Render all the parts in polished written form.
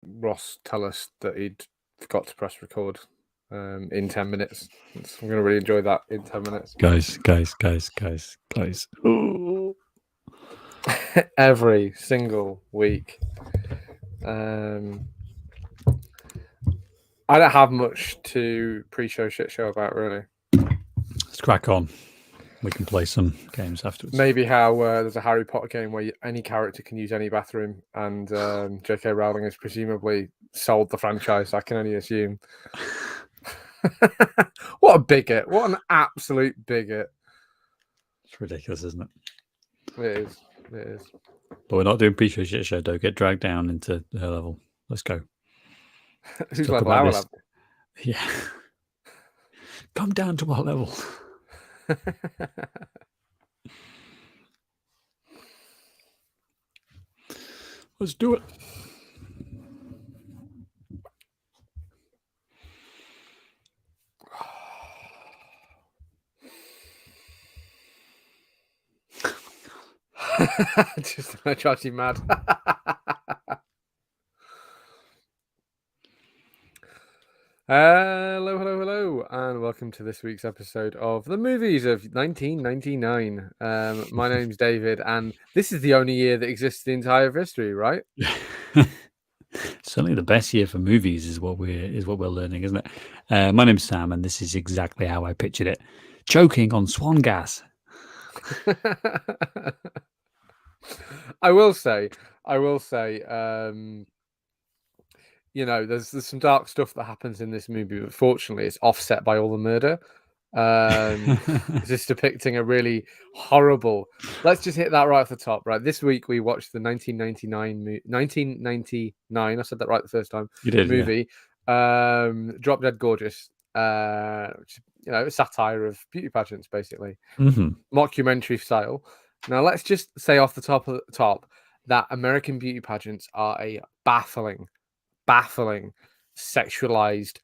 Ross tell us that he'd forgot to press record in 10 minutes. I'm going to really enjoy that in 10 minutes. Guys. Ooh. Every single week. I don't have much to pre-show shit show about, really. Let's crack on. We can play some games afterwards. Maybe how there's a Harry Potter game where any character can use any bathroom, and J.K. Rowling has presumably sold the franchise. I can only assume. What a bigot! What an absolute bigot! It's ridiculous, isn't it? It is. It is. But we're not doing pre-show shit show. Don't get dragged down into her level. Let's go. Who's level? Our level. Yeah. Come down to our level. Let's do it. Just to drive you mad. Hello, and welcome to this week's episode of the movies of 1999. My name's David, and this is the only year that exists in the entire of history, right? Certainly, the best year for movies is what we're learning, isn't it? My name's Sam, and this is exactly how I pictured it: choking on swan gas. I will say, you know, there's some dark stuff that happens in this movie, but fortunately, it's offset by all the murder. Just depicting a really horrible. Let's just hit that right off the top. Right, this week we watched the 1999. I said that right the first time. You did, movie, yeah. Drop Dead Gorgeous. Which, you know, a satire of beauty pageants, basically, mockumentary style. Now, let's just say off the top that American beauty pageants are a baffling, sexualized,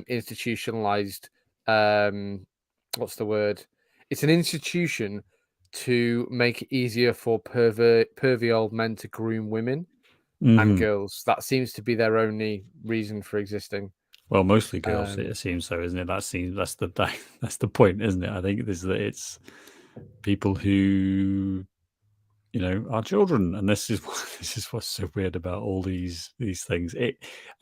institutionalized. What's the word? It's an institution to make it easier for pervy old men to groom women and girls. That seems to be their only reason for existing. Well, mostly girls, it seems so, isn't it? That's the point, isn't it? I think it's people who, you know, are children, and this is what's so weird about all these things.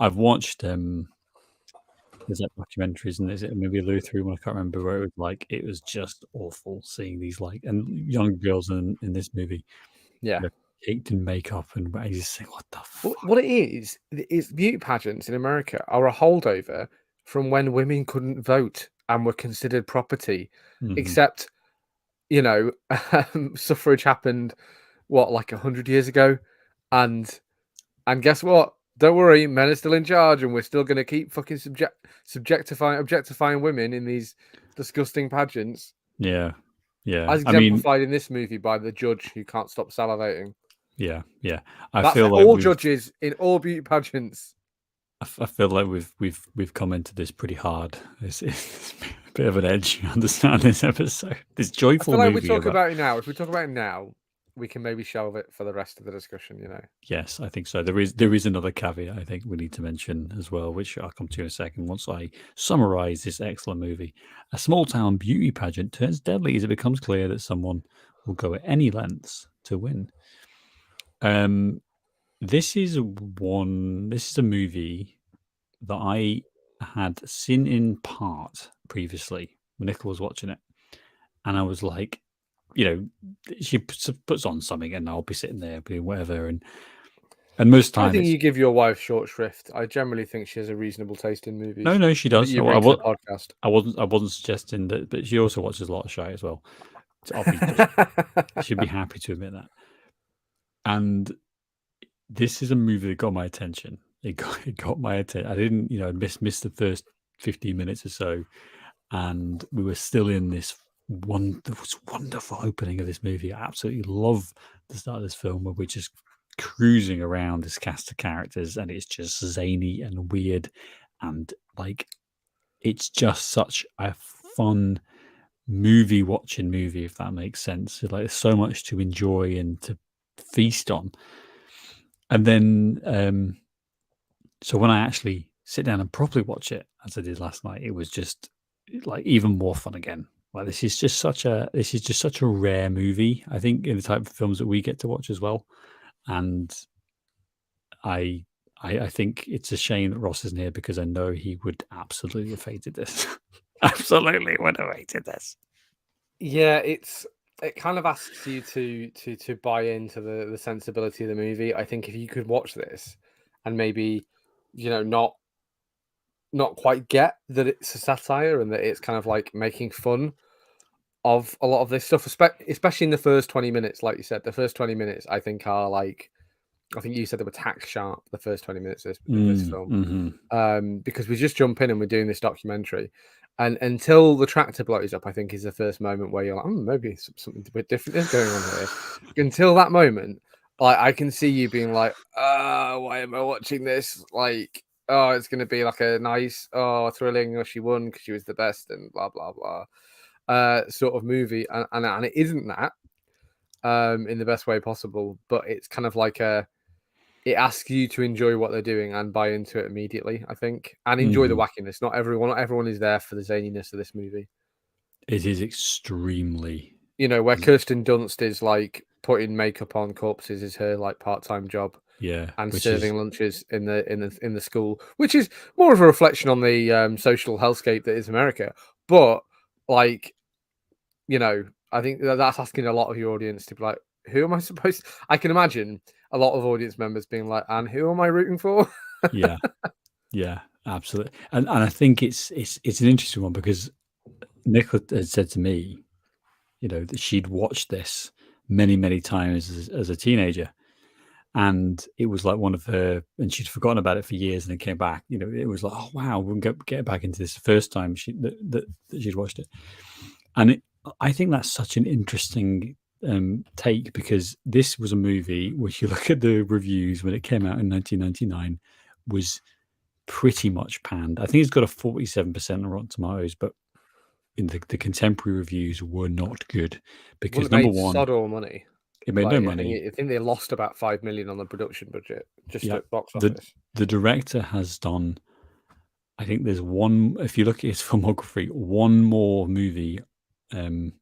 I've watched there's that documentary, isn't it? Is it a movie Lou through one? I can't remember, where it was just awful seeing these and young girls in this movie, yeah, caked in makeup, and I just think, what the fuck? What it is beauty pageants in America are a holdover from when women couldn't vote and were considered property, except, you know, suffrage happened like 100 years ago, and guess what? Don't worry, men are still in charge, and we're still going to keep fucking objectifying women in these disgusting pageants. Yeah. As exemplified in this movie by the judge who can't stop salivating. Yeah. I feel like all judges in all beauty pageants. I feel like we've come into this pretty hard. It's a bit of an edge, you understand, this episode. This joyful movie. If we talk about it now, we can maybe shelve it for the rest of the discussion, you know. Yes, I think so. There is another caveat I think we need to mention as well, which I'll come to in a second once I summarize this excellent movie. A small town beauty pageant turns deadly as it becomes clear that someone will go at any lengths to win. This is a movie that I had seen in part previously when Nicola was watching it, and I was like, you know, she puts on something and I'll be sitting there doing whatever, and most times I think you give your wife short shrift. I generally think she has a reasonable taste in movies. No, she does. You bring to the podcast. I wasn't suggesting that, but she also watches a lot of shite as well. She'd be happy to admit that. And this is a movie that got my attention. It got my attention. I didn't, you know, miss the first 15 minutes or so, and we were still in this wonderful opening of this movie. I absolutely love the start of this film where we're just cruising around this cast of characters, and it's just zany and weird, and like it's just such a fun watching movie, if that makes sense. Like, there's so much to enjoy and to feast on. And then So when I actually sit down and properly watch it, as I did last night, it was just like even more fun again. Like this is just such a rare movie, I think, in the type of films that we get to watch as well. And I I think it's a shame that Ross isn't here because I know he would absolutely have hated this. Absolutely would have hated this. Yeah, it kind of asks you to buy into the sensibility of the movie. I think if you could watch this and maybe, not quite get that it's a satire and that it's kind of like making fun of a lot of this stuff, especially in the first 20 minutes, like you said, the first 20 minutes I think are like, I think you said they were tack sharp, the first 20 minutes of this film. Because we just jump in and we're doing this documentary. And until the tractor blows up, I think is the first moment where you're like, maybe something a bit different is going on here. Until that moment, like I can see you being like, why am I watching this? Like, oh, it's going to be like a nice, thrilling, she won because she was the best and blah, blah, blah, sort of movie. And it isn't that in the best way possible, but it's kind of like it asks you to enjoy what they're doing and buy into it immediately, I think, and enjoy the wackiness. Not everyone is there for the zaniness of this movie. It is extremely, where Kirsten Dunst is like putting makeup on corpses is her like part-time job. yeah, And serving lunches in the school, which is more of a reflection on the social hellscape that is America. But like, I think that's asking a lot of your audience to be like, who am I supposed to... I can imagine a lot of audience members being like, and who am I rooting for? yeah, absolutely. And I think it's an interesting one because Nicola had said to me, that she'd watched this many, many times as a teenager. And it was like one of her, and she'd forgotten about it for years and then came back. It was like, oh, wow, we'll get back into this the first time that she'd watched it. And I think that's such an interesting take because this was a movie which you look at the reviews when it came out in 1999 was pretty much panned. I think it's got a 47% on Rotten Tomatoes, but in the contemporary reviews were not good because number one, sod all money. It made no money. I think they lost about $5 million on the production budget just at box office. The director has done, I think there's one, if you look at his filmography, one more movie, one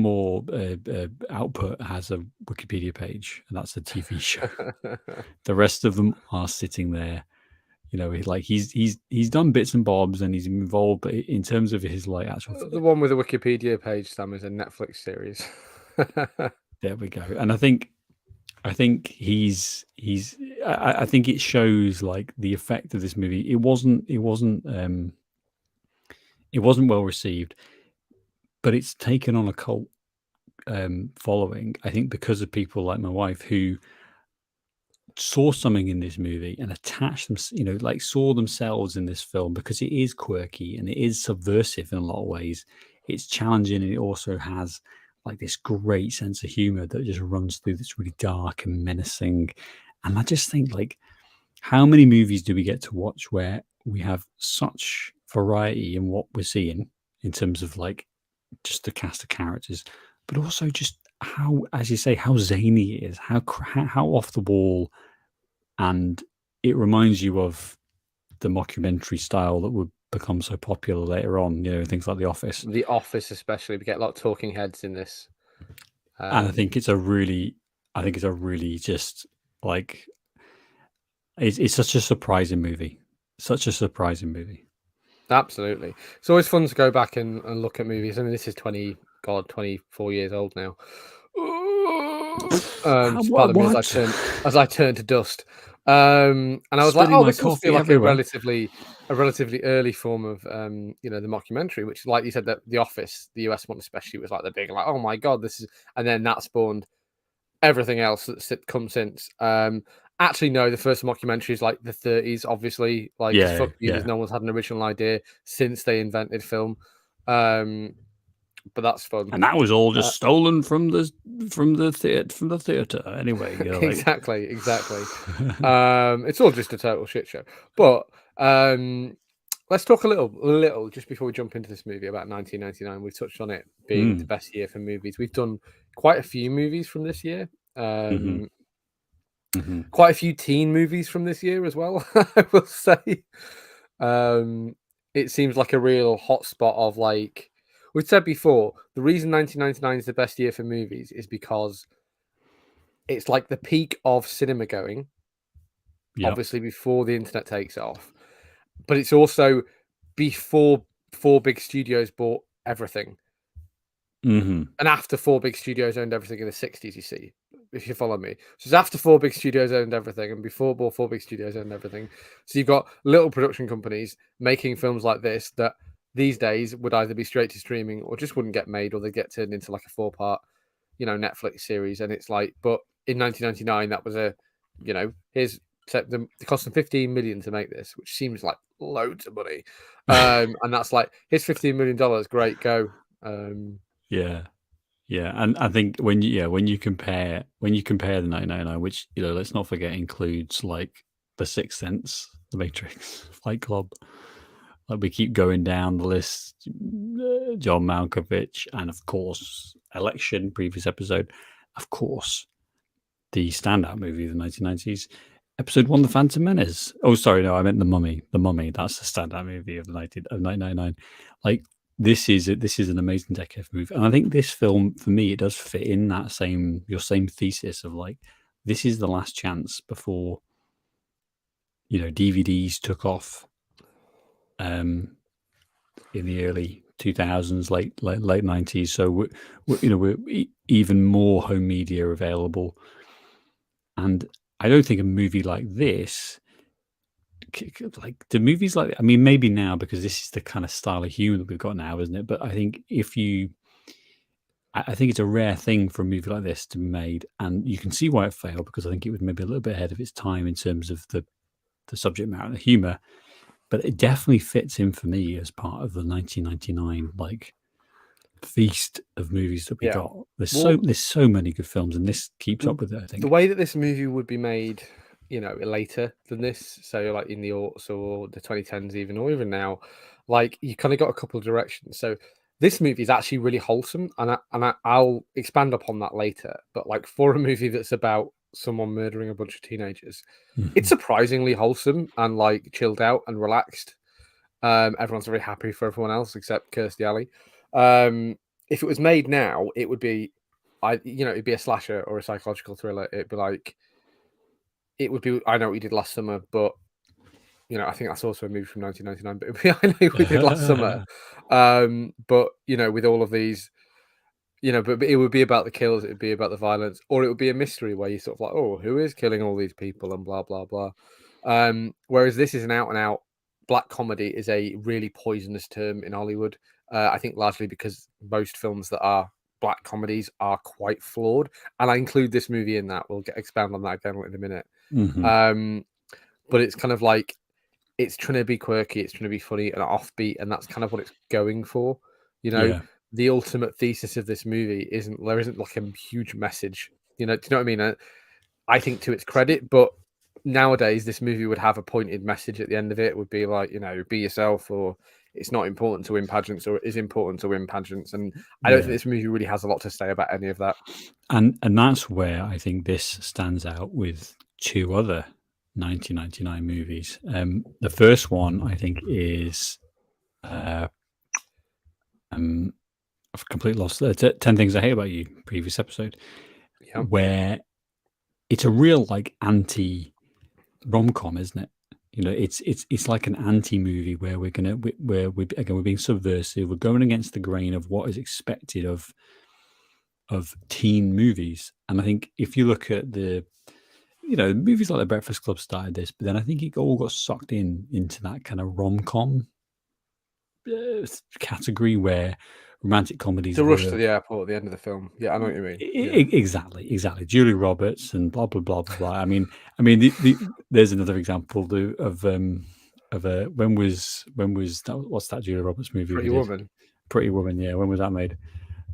more output has a Wikipedia page, and that's a TV show. The rest of them are sitting there. He's done bits and bobs and he's involved, but in terms of his like actual, the one with the Wikipedia page, Sam, is a Netflix series. There we go. And I think I think it shows like the effect of this movie. It wasn't well received, but it's taken on a cult following. I think because of people like my wife who saw something in this movie and attached them, saw themselves in this film because it is quirky and it is subversive in a lot of ways. It's challenging and it also has like this great sense of humor that just runs through that's really dark and menacing. And I just think like, how many movies do we get to watch where we have such variety in what we're seeing in terms of like just the cast of characters, but also just how, as you say, how zany it is, how off the wall, and it reminds you of the mockumentary style that would become so popular later on. Things like The Office. The Office, especially, we get a lot of talking heads in this, and I think it's a really just like it's such a surprising movie. Such a surprising movie. Absolutely, it's always fun to go back and look at movies. I mean, this is 24 years old now. Pardon me as I turn to dust. And I was like, oh, this must feel like a relatively early form of the mockumentary, which, like you said, that The Office, the US one especially, was like the big, like, oh my god, this is, and then that spawned everything else that's come since. Actually, no, the first mockumentary is like the 30s, obviously. Like, no one's had an original idea since they invented film. But that's fun, and that was all just stolen from the theater. Anyway, exactly. It's all just a total shit show. But let's talk a little just before we jump into this movie about 1999. We've touched on it being the best year for movies. We've done quite a few movies from this year. Quite a few teen movies from this year as well, I will say. It seems like a real hotspot of like we've said before. The reason 1999 is the best year for movies is because it's like the peak of cinema going. Yep. Obviously, before the internet takes off, but it's also before 4 big studios bought everything. And after 4 big studios owned everything in the 60s, you see, if you follow me. So it's after 4 big studios owned everything and before 4 big studios owned everything. So you've got little production companies making films like this that these days would either be straight to streaming or just wouldn't get made, or they get turned into like a 4-part, Netflix series. And it's like, but in 1999, that was here's the cost them 15 million to make this, which seems like loads of money. And that's like, here's $15 million, great, go. Yeah, and I think when you compare the 1999, which let's not forget includes like The Sixth Sense, The Matrix, Fight Club, like we keep going down the list, John Malkovich, and of course Election, previous episode, of course the standout movie of the 1990s, Episode 1, The Phantom Menace. Oh, sorry, no, I meant The Mummy. The Mummy, that's the standout movie of 1999. Like. This is an amazing decade movie, and I think this film, for me, it does fit in that your same thesis of like, this is the last chance before, DVDs took off, in the early 2000s, late 90s. So we're even more home media available, and I don't think a movie like this. Like the movies like, I mean, maybe now because this is the kind of style of humor that we've got now, isn't it? But I think I think it's a rare thing for a movie like this to be made, and you can see why it failed, because I think it was maybe a little bit ahead of its time in terms of the subject matter and the humor. But it definitely fits in for me as part of the 1999 like feast of movies that we got. There's so many good films, and this keeps up with it. I think the way that this movie would be made, later than this, so like in the aughts or the 2010s even, or even now, like you kind of got a couple of directions. So this movie is actually really wholesome, and I'll expand upon that later. But like for a movie that's about someone murdering a bunch of teenagers, it's surprisingly wholesome and like chilled out and relaxed. Everyone's very happy for everyone else except Kirstie Alley. If it was made now, it would be, it'd be a slasher or a psychological thriller. It'd be like, it would be, I Know What You Did Last Summer, but I think that's also a movie from 1999. But it'd be, I Know What We Did Last Summer. But with all of these, but it would be about the kills, it would be about the violence, or it would be a mystery where you sort of like, oh, who is killing all these people and blah blah blah. Whereas this is an out and out black comedy is a really poisonous term in Hollywood. I think largely because most films that are black comedies are quite flawed, and I include this movie in that. We'll expand on that again in a minute. But it's kind of like, it's trying to be quirky, it's trying to be funny and offbeat, and that's kind of what it's going for. The ultimate thesis of this movie isn't like a huge message. Do you know what I mean? I think to its credit, but nowadays this movie would have a pointed message at the end of it. It would be like, be yourself, or it's not important to win pageants, or it is important to win pageants. And I don't think this movie really has a lot to say about any of that. And that's where I think this stands out with two other 1999 movies. The first one I think is I've completely lost 10 Things I Hate About You, previous episode, where it's a real like anti rom-com, isn't it? It's like an anti-movie where we're being subversive. We're going against the grain of what is expected of teen movies. And I think if you look at the movies like The Breakfast Club started this, but then I think it all got sucked into that kind of rom-com category where romantic comedies. The rush to the airport at the end of the film. Yeah, I know what you mean. Exactly. Julia Roberts and blah blah blah blah blah. I mean, there's another example of when was that? What's that Julia Roberts movie? Pretty Woman. Yeah, when was that made?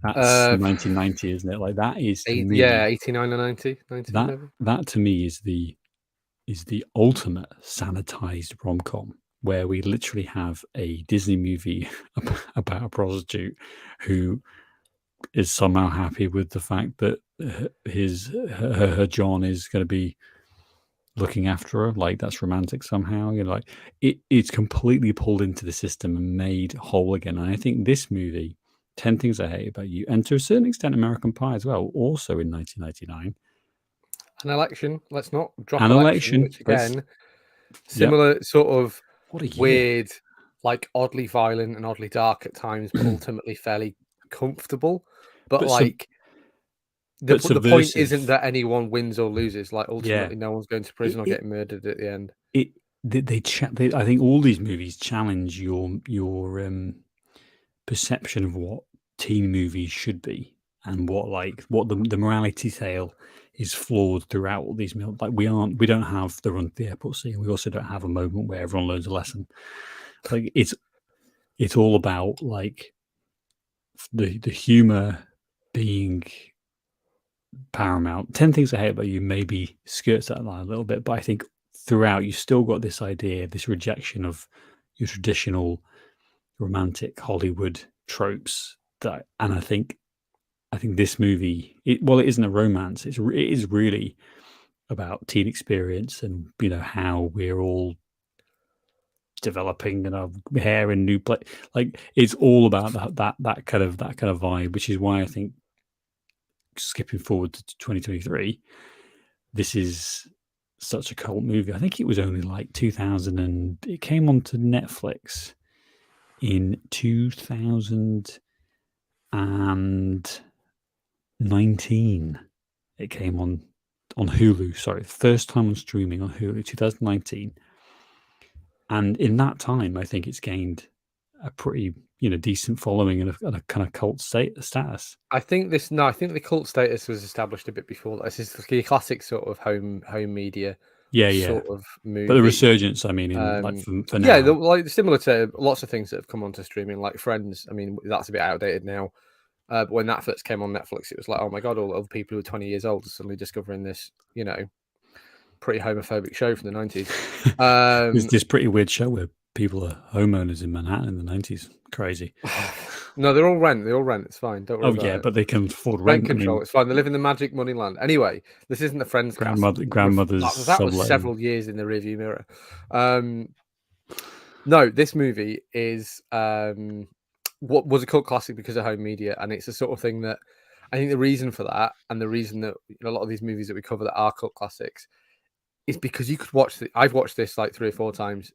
That's 1990, isn't it? Like that is to me, 89 or 90. That to me is the ultimate sanitized rom-com, where we literally have a Disney movie about a prostitute who is somehow happy with the fact that her John is going to be looking after her, like that's romantic somehow. You know, like it's completely pulled into the system and made whole again. And I think this movie, 10 Things I Hate About You, and to a certain extent American Pie as well, also in 1999. An Election. Let's not drop An Election, Election, which again, yep. similar sort of What a year. weird, like oddly violent and oddly dark at times, but ultimately fairly comfortable. But like the point isn't that anyone wins or loses. Like ultimately, no one's going to prison or getting murdered at the end. I think all these movies challenge your perception of what teen movies should be, and what the morality tale is flawed throughout all these. Like we don't have the run to the airport scene. We also don't have a moment where everyone learns a lesson. Like it's all about like the humor being paramount. 10 Things I Hate About You maybe skirts that line a little bit, but I think throughout you still got this idea, this rejection of your traditional romantic Hollywood tropes. And I think this movie, it isn't a romance. It is really about teen experience and how we're all developing and our hair in new place. Like it's all about that kind of vibe, which is why I think, skipping forward to 2023, this is such a cult movie. I think it was only like 2000, and it came onto Netflix in 2019. It came on Hulu. Sorry, first time on streaming on Hulu, 2019. And in that time, I think it's gained a pretty decent following and a kind of cult status. I think the cult status was established a bit before that. This is the classic sort of home media sort of movie. But the resurgence, I mean, for now. Yeah, like similar to lots of things that have come onto streaming, like Friends. I mean, that's a bit outdated now. But when Netflix came on Netflix, it was like, oh my god, all the people who are 20 years old are suddenly discovering this, pretty homophobic show from the 90s. It's this pretty weird show where people are homeowners in Manhattan in the 90s. Crazy. No, they all rent. It's fine. Don't worry about it. But they can afford rent control. It's fine. They live in the magic money land. Anyway, this isn't the Friends grandmother's that was several years in the rearview mirror. No, this movie is what was a cult classic because of home media, and it's the sort of thing that I think the reason for that, and the reason that a lot of these movies that we cover that are cult classics, is because you could watch I've watched this like 3 or 4 times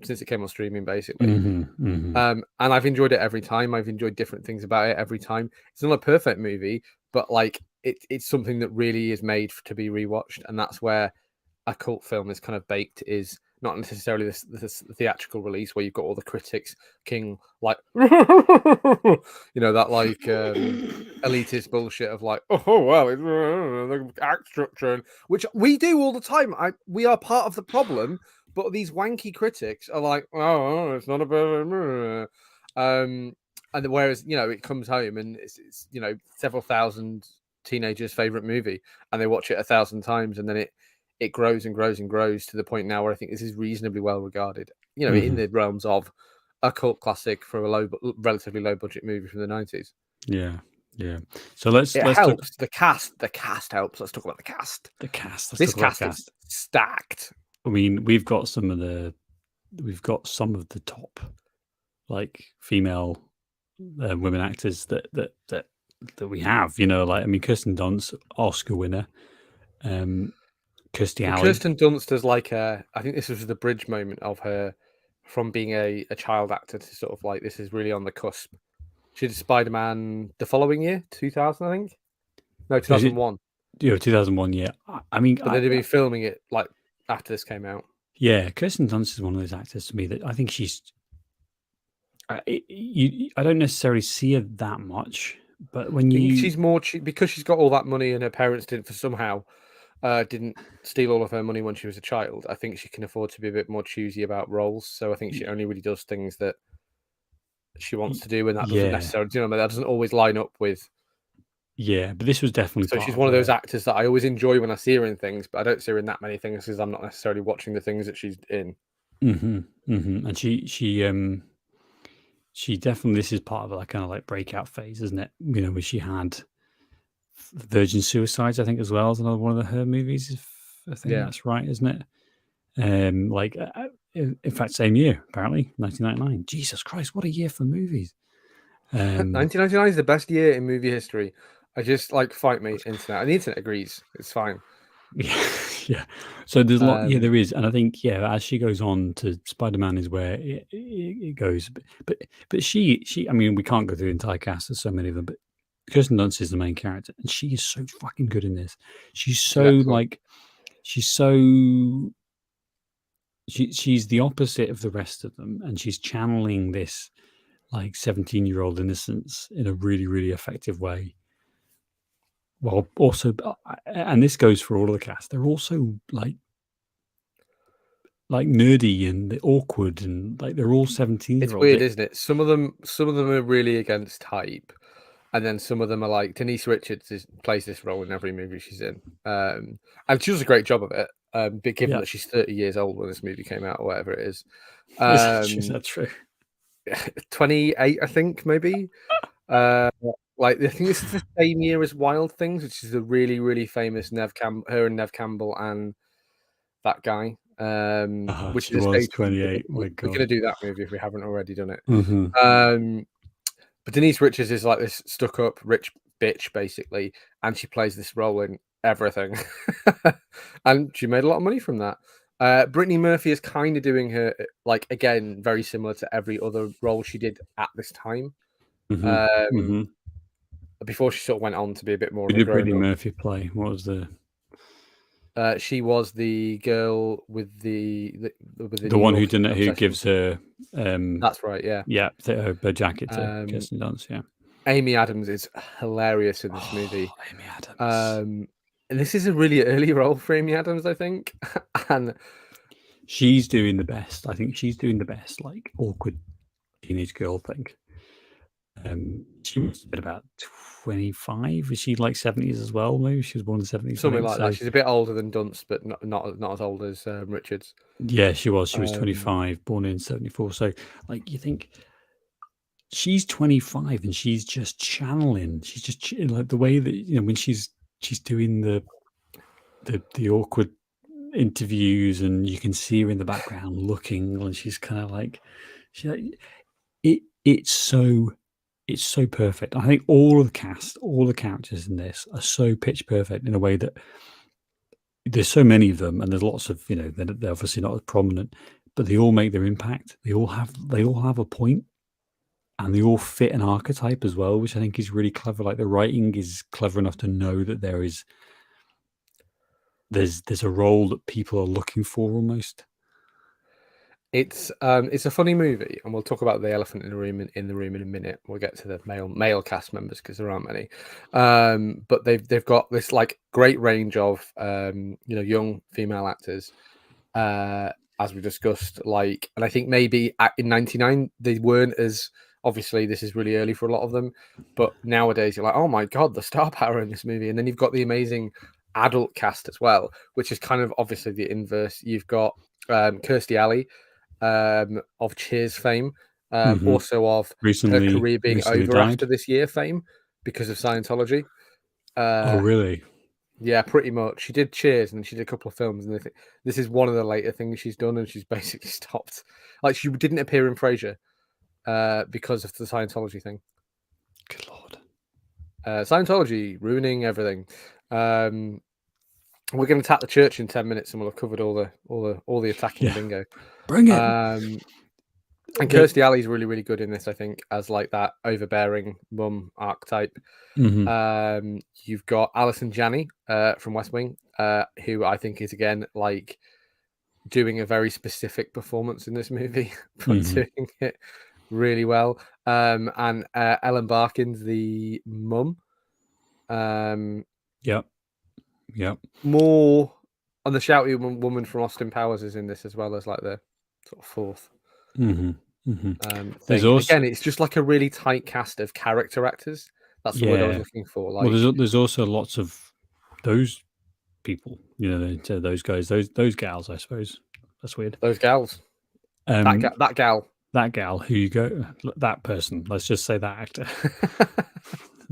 since it came on streaming, basically. And I've enjoyed it every time. I've enjoyed different things about it every time. It's not a perfect movie, but like it's something that really is made to be rewatched, and that's where a cult film is kind of baked, is not necessarily this theatrical release where you've got all the critics like that like elitist bullshit of like, oh well, it's the act structure, which we do all the time. We are part of the problem, but these wanky critics are like, oh, it's not a perfect and whereas it comes home and it's several thousand teenagers' favorite movie, and they watch it 1,000 times, and then it grows and grows and grows to the point now where I think this is reasonably well regarded, in the realms of a cult classic for a relatively low budget movie from the 90s. Yeah. So let's helps. The cast helps. Let's talk about the cast. This cast is stacked. I mean, we've got some of the top like female women actors that we have. Like, I mean, Kirsten Dunst, Oscar winner. Kirsten Dunst does like I think this was the bridge moment of her from being a child actor to sort of like, this is really on the cusp. She did Spider-Man the following year, 2000, I think. No, 2001. 2001, yeah. I mean, but they'd been filming it like after this came out. Yeah, Kirsten Dunst is one of those actors to me that I think she's. I don't necessarily see her that much, but when she's more because she's got all that money and her parents didn't steal all of her money when she was a child. I think she can afford to be a bit more choosy about roles. So I think she only really does things that she wants to do, and that doesn't necessarily, that doesn't always line up with. Yeah, but this was definitely. So she's one of those actors that I always enjoy when I see her in things, but I don't see her in that many things because I'm not necessarily watching the things that she's in. And she definitely, this is part of a kind of like breakout phase, isn't it? Where she had Virgin Suicides, I think, as well as another one of her movies. I think that's right, isn't it? In fact, same year, apparently, 1999. Jesus Christ, what a year for movies. 1999 is the best year in movie history. I just fight me, internet. And the internet agrees. It's fine. Yeah. So there's a lot. Yeah, there is, and I think as she goes on to Spider-Man is where it goes. But she. I mean, we can't go through the entire cast. There's so many of them, but Kirsten Dunst is the main character, and she is so fucking good in this. She's so she's the opposite of the rest of them, and she's channeling this 17-year-old innocence in a really, really effective way. Well, also, and this goes for all of the cast, they're also like nerdy and awkward, and they're all 17-year-olds. It's weird, isn't it? Some of them are really against type, and then some of them are like Denise Richards plays this role in every movie she's in, and she does a great job of it. But given that she's 30 years old when this movie came out, or whatever it is, is that true? 28, I think, maybe. I think this is the same year as Wild Things, which is a really, really famous her and Nev Campbell and that guy. Which is 28. We're going to do that movie if we haven't already done it. Mm-hmm. But Denise Richards is like this stuck-up rich bitch, basically, and she plays this role in everything, and she made a lot of money from that. Brittany Murphy is kind of doing her again very similar to every other role she did at this time. Before she sort of went on to be a bit more. Who did Brittany Murphy play? What was the? She was the girl with the one who gives her. That's right. Yeah. Her jacket to Kirsten Dunst. Yeah. Amy Adams is hilarious in this movie. Amy Adams. And this is a really early role for Amy Adams, I think, and she's doing the best. I think she's doing the best, awkward teenage girl thing. She must have been about 25. Is she 70s as well? Maybe she was born in the 70s. Something like that. She's a bit older than Dunst, but not as old as Richards. Yeah, she was. She was 25, born in 74. So, you think she's 25 and she's just channeling. She's just the way that when she's doing the awkward interviews, and you can see her in the background looking, and she's kind of it's so perfect. I think all of the cast, all the characters in this are so pitch perfect in a way that there's so many of them, and there's lots of they're obviously not as prominent, but they all make their impact. They all have a point, and they all fit an archetype as well, which I think is really clever. The writing is clever enough to know that there's a role that people are looking for almost. It's a funny movie, and we'll talk about the elephant in the room in a minute. We'll get to the male cast members because there aren't many. But they've got this great range of young female actors, as we discussed. And I think maybe in '99 they weren't as. Obviously, this is really early for a lot of them, but nowadays you're like, oh my god, the star power in this movie, and then you've got the amazing adult cast as well, which is kind of obviously the inverse. You've got Kirstie Alley of Cheers fame, also of her career being over after this year fame because of Scientology. Oh, really? Yeah, pretty much. She did Cheers and she did a couple of films, and this is one of the later things she's done, and she's basically stopped. She didn't appear in Frasier because of the Scientology thing. Good Lord. Scientology ruining everything. We're going to attack the church in 10 minutes, and we'll have covered all the attacking bingo. Bring it. And Kirstie Alley's really, really good in this, I think, as that overbearing mum archetype. You've got Alison Janney from West Wing, who I think is again doing a very specific performance in this movie, but doing it really well. And Ellen Barkin's the mum. Yep. More on the shouty woman from Austin Powers is in this as well as the sort of fourth. There's also, again, it's just a really tight cast of character actors. That's the word I was looking for. Well, there's also lots of those people. Those guys, those gals. I suppose that's weird. Those gals. That gal. Who you go? That person. Let's just say that actor.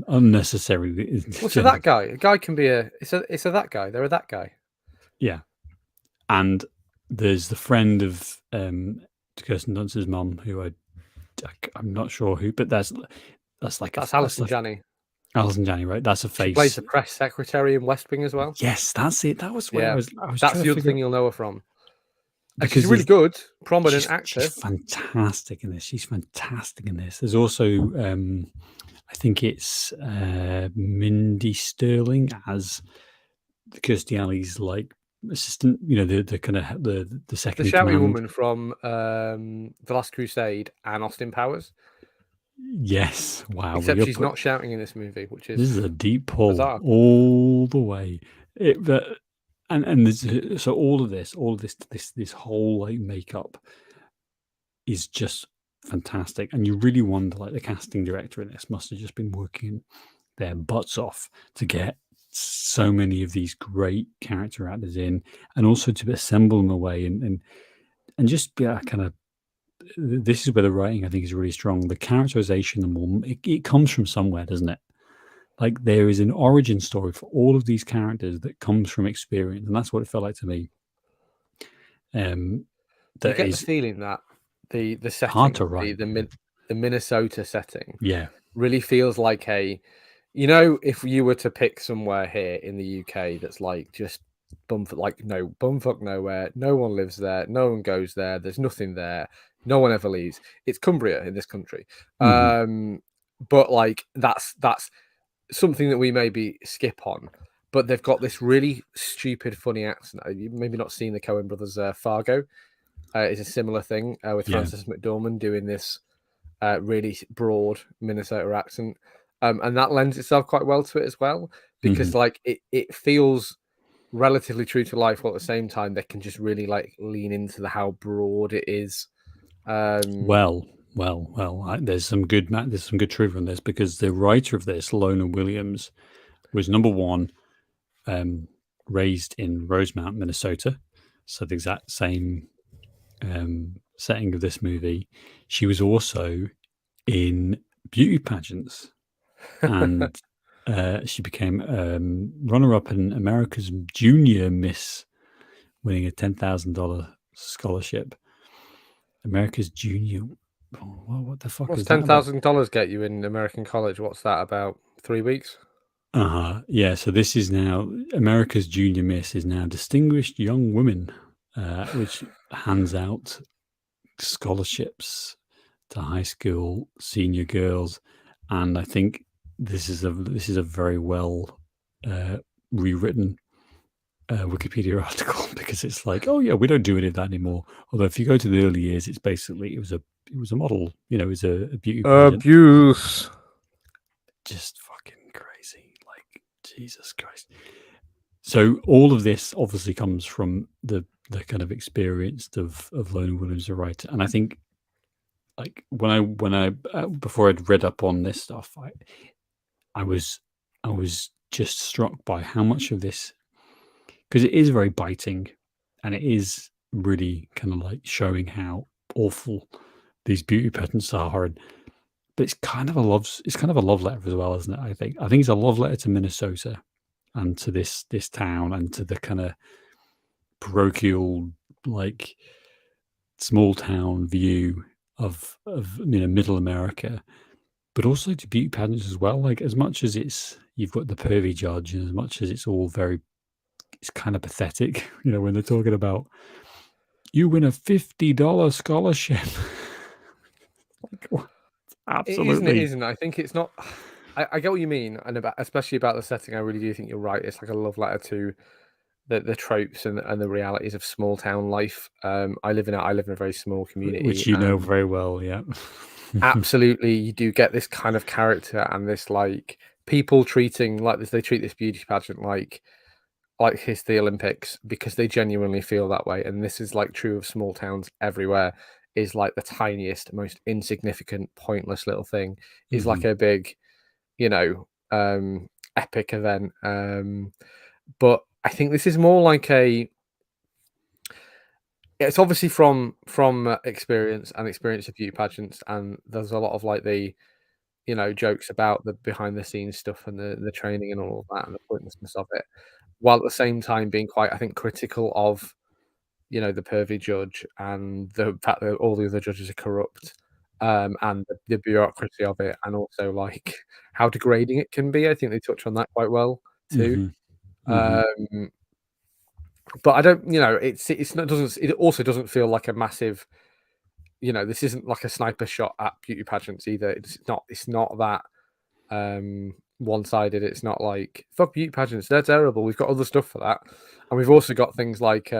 Unnecessary. Well, so that guy. A guy can be a. It's a that guy. They're a that guy. Yeah. And there's the friend of Kirsten Dunst's mum, who I'm not sure who, but that's Alison Janney. Alison Janney, right? That's a face. She plays the press secretary in West Wing as well. Yes, that's it. That was where I was that's the other thing you'll know her from. Because she's a really good, prominent actor. She's fantastic in this. There's also, I think it's Mindy Sterling as Kirstie Alley's like assistant. You know, the kind of the second. The shouty woman from The Last Crusade and Austin Powers. Yes, wow. Except she's not shouting in this movie, which is this is a deep pull bizarre. All the way. And there's, so all of this whole like makeup is just fantastic, and you really wonder, like, the casting director in this must have just been working their butts off to get so many of these great character actors in, and also to assemble them away and just be kind of. This is where the writing, I think, is really strong. The characterization, it comes from somewhere, doesn't it? Like, there is an origin story for all of these characters that comes from experience, and that's what it felt like to me. You get the feeling that the setting, hard to write. The Minnesota setting, yeah, really feels like if you were to pick somewhere here in the UK that's like just bumfuck nowhere, no one lives there, no one goes there, there's nothing there, no one ever leaves. It's Cumbria in this country. But like that's something that we maybe skip on. But they've got this really stupid, funny accent. You've maybe not seen the Coen brothers Fargo. It's a similar thing with Frances McDormand doing this really broad Minnesota accent. And that lends itself quite well to it as well, because like it feels relatively true to life, while at the same time they can just really like lean into how broad it is. Well, there's some good truth on this, because the writer of this, Lona Williams, was number one, raised in Rosemount, Minnesota, so the exact same setting of this movie. She was also in beauty pageants, and she became runner-up in America's Junior Miss, winning a $10,000 scholarship. America's Junior. What the fuck? What's $10,000 get you in American college? What's that, about 3 weeks? Yeah. So this is now America's Junior Miss is now Distinguished Young Women, which hands out scholarships to high school senior girls, and I think this is a very well rewritten Wikipedia article, because it's like, oh yeah, we don't do any of that anymore. Although if you go to the early years, it's basically it was a model, it was a beauty pageant. Abuse. Just fucking crazy, like, Jesus Christ. So all of this obviously comes from the kind of experience of Lona Williams, the writer, and I think, like, when I before I'd read up on this stuff, I was just struck by how much of this, because it is very biting, and it is really kind of like showing how awful these beauty pageants are, but it's kind of a love letter as well, isn't it? I think it's a love letter to Minnesota and to this town, and to the kind of parochial, like, small town view of middle America, but also to beauty pageants as well. Like, as much as you've got the pervy judge, and as much as it's kind of pathetic, when they're talking about, you win a $50 scholarship. Like, absolutely. It isn't. I think it's not. I get what you mean, and especially about the setting. I really do think you're right. It's like a love letter to the tropes and the realities of small town life. I live in a very small community, which you know very well. Yeah. Absolutely, you do get this kind of character, and this, like, people treating like this. They treat this beauty pageant like it's the Olympics, because they genuinely feel that way. And this is like true of small towns everywhere. Is like the tiniest, most insignificant, pointless little thing is like a big, epic event. But I think this is more like it's obviously from experience of beauty pageants, and there's a lot of like the jokes about the behind the scenes stuff and the training and all of that, and the pointlessness of it, while at the same time being quite, I think, critical of you know, the pervy judge and the fact that all the other judges are corrupt, and the bureaucracy of it, and also like how degrading it can be. I think they touch on that quite well too. But I don't, you know, it's not doesn't it also doesn't feel like a massive, you know, this isn't like a sniper shot at beauty pageants either. It's not that one-sided. It's not like fuck beauty pageants, they're terrible. We've got other stuff for that. And we've also got things like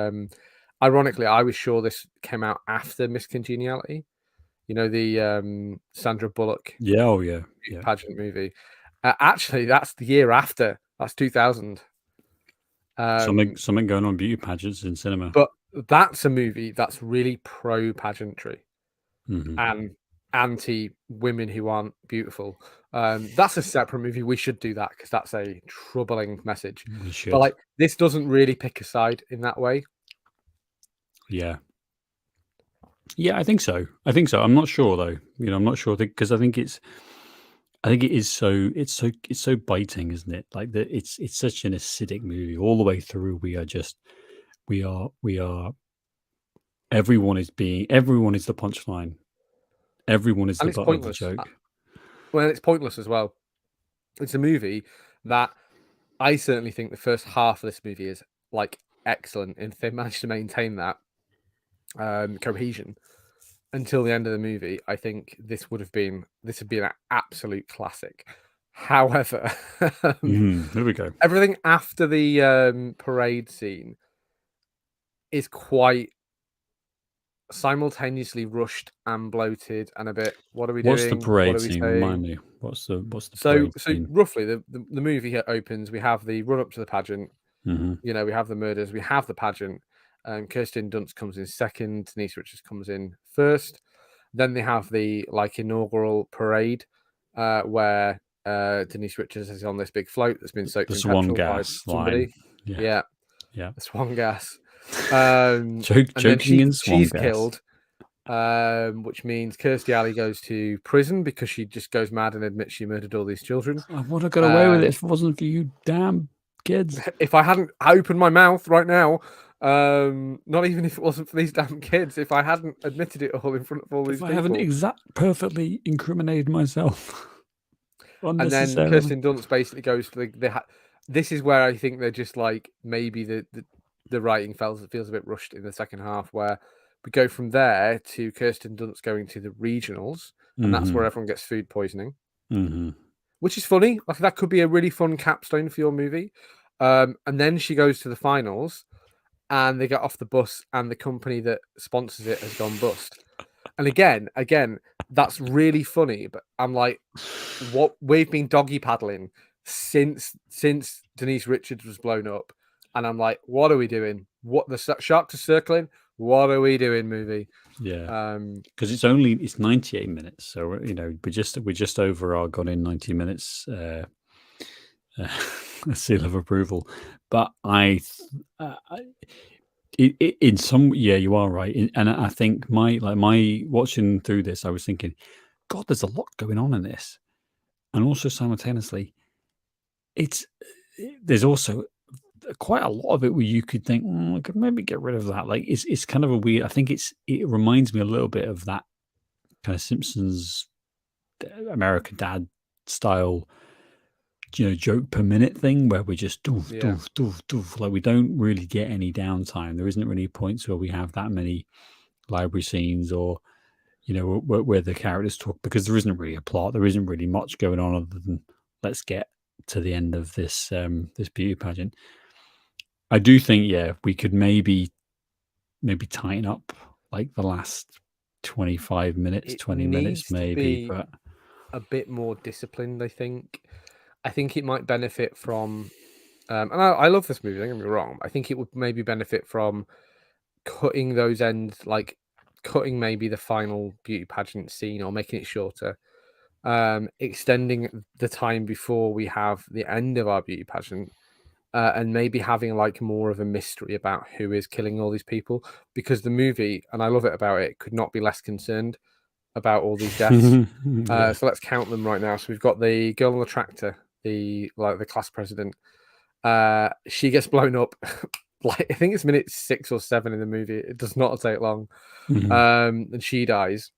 ironically, I was sure this came out after Miss Congeniality. You know, the Sandra Bullock pageant movie. Actually, that's the year after. That's 2000. Something going on beauty pageants in cinema. But that's a movie that's really pro pageantry and anti women who aren't beautiful. That's a separate movie. We should do that because that's a troubling message. We should. But like, this doesn't really pick a side in that way. Yeah, I think so. I'm not sure though. You know, I'm not sure because I think it is so biting, isn't it? Like it's such an acidic movie all the way through. We are. Everyone is the punchline. Everyone is the butt of the joke. Well, it's pointless as well. It's a movie that I certainly think the first half of this movie is like excellent, and if they managed to maintain that cohesion until the end of the movie, I think this would be an absolute classic. However, there we go. Everything after the parade scene is quite simultaneously rushed and bloated and a bit. What are we doing? What's the parade scene? Remind me. What's the parade scene? So roughly, the movie here opens. We have the run up to the pageant. You know, we have the murders. We have the pageant. Kirsten Dunst comes in second. Denise Richards comes in first. Then they have the like inaugural parade where Denise Richards is on this big float that's been soaked in petrol by somebody. Yeah, the swan gas. Choking in swan she's gas. Killed, which means Kirstie Alley goes to prison because she just goes mad and admits she murdered all these children. I would have got away with it if it wasn't for you damn kids. If I hadn't opened my mouth right now, not even if it wasn't for these damn kids, if I hadn't admitted it all in front of all these people. I haven't perfectly incriminated myself. And then Kirsten Dunst basically goes to this is where I think they're just like maybe the writing feels a bit rushed in the second half, where we go from there to Kirsten Dunst going to the regionals, and that's where everyone gets food poisoning, which is funny. Like that could be a really fun capstone for your movie. And then she goes to the finals, and they get off the bus, and the company that sponsors it has gone bust. And again, that's really funny. But I'm like, what we've been doggy paddling since Denise Richards was blown up. And I'm like, what are we doing? What the sharks are circling? What are we doing, movie? Yeah, because it's 98 minutes, so you know we're just over our gone in 90 minutes seal of approval. But in some you are right, and I think my watching through this, I was thinking, God, there's a lot going on in this, and also simultaneously, there's also quite a lot of it where you could think, I could maybe get rid of that. Like it's kind of a weird. I think it reminds me a little bit of that kind of Simpsons American Dad style, you know, joke per minute thing where we just doof, like we don't really get any downtime. There isn't really points where we have that many library scenes or, you know, where the characters talk, because there isn't really a plot. There isn't really much going on other than let's get to the end of this this beauty pageant. I do think, we could maybe tighten up like the last 25 minutes, 20 minutes, maybe, but a bit more disciplined. I think it might benefit from, and I love this movie. Don't get me wrong. I think it would maybe benefit from cutting those ends, like cutting maybe the final beauty pageant scene or making it shorter, extending the time before we have the end of our beauty pageant. And maybe having like more of a mystery about who is killing all these people, because the movie, and I love it about it, could not be less concerned about all these deaths. So let's count them right now. So we've got the girl on the tractor, the class president. She gets blown up like I think it's minute 6 or 7 in the movie. It does not take long. Mhm. And she dies,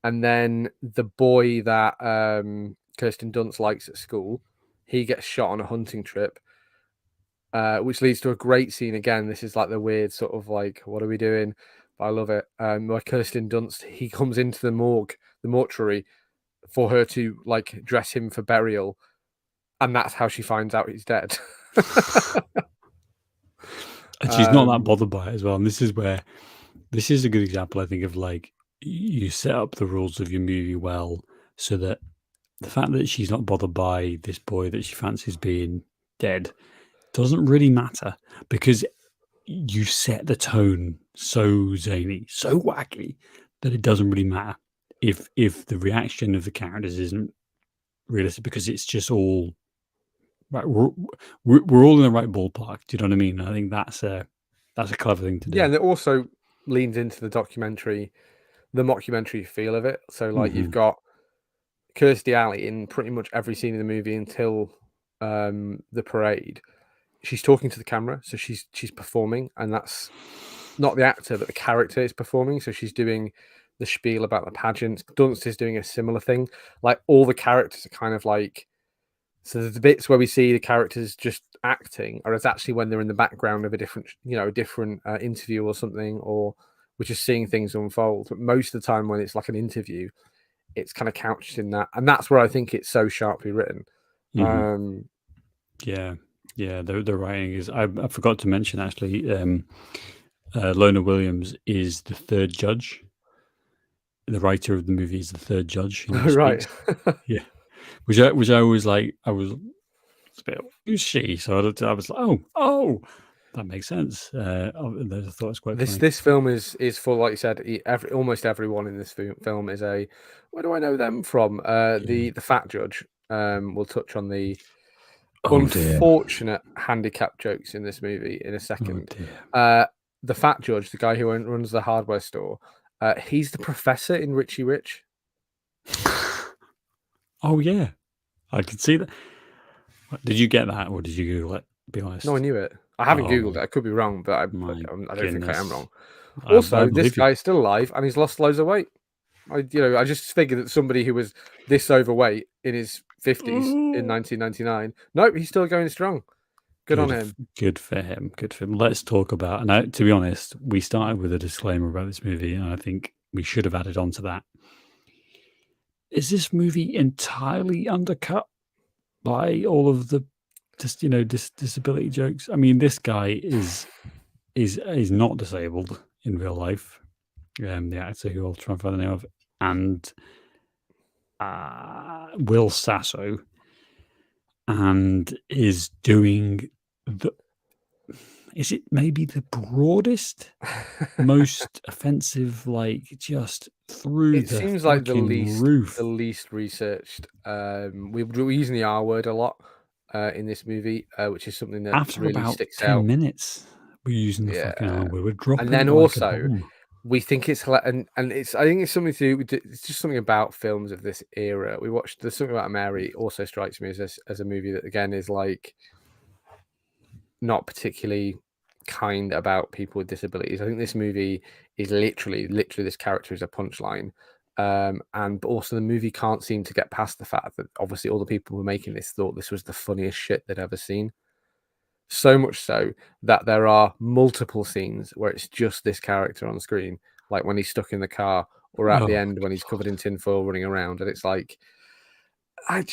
and then the boy that Kirsten Dunst likes at school, he gets shot on a hunting trip, which leads to a great scene again. This is like the weird sort of like, what are we doing? But I love it. Where Kirsten Dunst, he comes into the morgue, the mortuary, for her to like dress him for burial, and that's how she finds out he's dead. And she's not that bothered by it as well. And this is where this is a good example, I think, of like you set up the rules of your movie well, so that the fact that she's not bothered by this boy that she fancies being dead doesn't really matter, because you set the tone so zany, so wacky, that it doesn't really matter if the reaction of the characters isn't realistic, because it's just all right. We're all in the right ballpark. Do you know what I mean? I think that's a clever thing to do. Yeah, and it also leans into the mockumentary feel of it. So like you've got Kirstie Alley in pretty much every scene in the movie until the parade. She's talking to the camera, so she's performing, and that's not the actor, but the character is performing. So she's doing the spiel about the pageant. Dunst is doing a similar thing. Like all the characters are kind of like, so the bits where we see the characters just acting are it's actually when they're in the background of a different interview or something, or we're just seeing things unfold. But most of the time when it's like an interview, it's kind of couched in that, and that's where I think it's so sharply written. Yeah, the writing is. I forgot to mention actually. Lona Williams is the third judge. The writer of the movie is the third judge. Right. Yeah, which I was like, I was a bit, who's she? So I was like, oh, that makes sense. I thought it's quite funny. This film is full, like you said. Almost everyone in this film is a. Where do I know them from? The fat judge. We'll touch on the unfortunate handicap jokes in this movie in a second. The fat judge, the guy who runs the hardware store, he's the professor in Richie Rich. Oh yeah, I could see that. Did you get that, or did you Google it? Be honest. No, I knew it. I haven't Googled it. I could be wrong, but I don't think I am wrong. Also, this guy is still alive and he's lost loads of weight. I just figured that somebody who was this overweight in his 50s in 1999. Nope, he's still going strong. Good on him. Good for him. Good for him. Let's talk about. And to be honest, we started with a disclaimer about this movie, and I think we should have added on to that. Is this movie entirely undercut by all of the disability jokes? I mean, this guy is not disabled in real life. The actor who I'll try and find the name of, and Will Sasso, and is doing is it maybe the broadest, most offensive, like just through it seems like the least researched. We're using the R word a lot in this movie, which is something that after really about sticks 10 out. minutes we're using the fucking R word. We're dropping, and then like also we think it's and it's. I think it's something to do with, it's just something about films of this era. There's something about Mary also strikes me as a movie that again is like not particularly kind about people with disabilities. I think this movie is literally this character is a punchline. But also the movie can't seem to get past the fact that obviously all the people who were making this thought this was the funniest shit they'd ever seen. So much so that there are multiple scenes where it's just this character on screen, like when he's stuck in the car, or at the end when he's covered in tinfoil running around. And it's like, I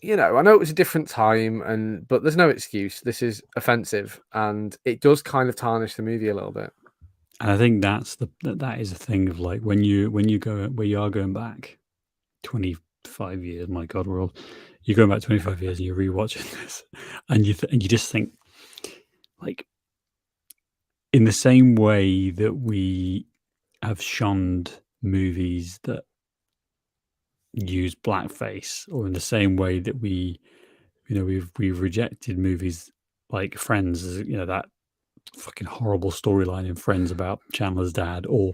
know it was a different time, but there's no excuse. This is offensive, and it does kind of tarnish the movie a little bit. And I think that is a thing of like when you are going back 25 years. My God, you're going back 25 years and you're rewatching this, and you just think, like, in the same way that we have shunned movies that use blackface, or in the same way that we've rejected movies like Friends, that fucking horrible storyline in Friends about Chandler's dad, or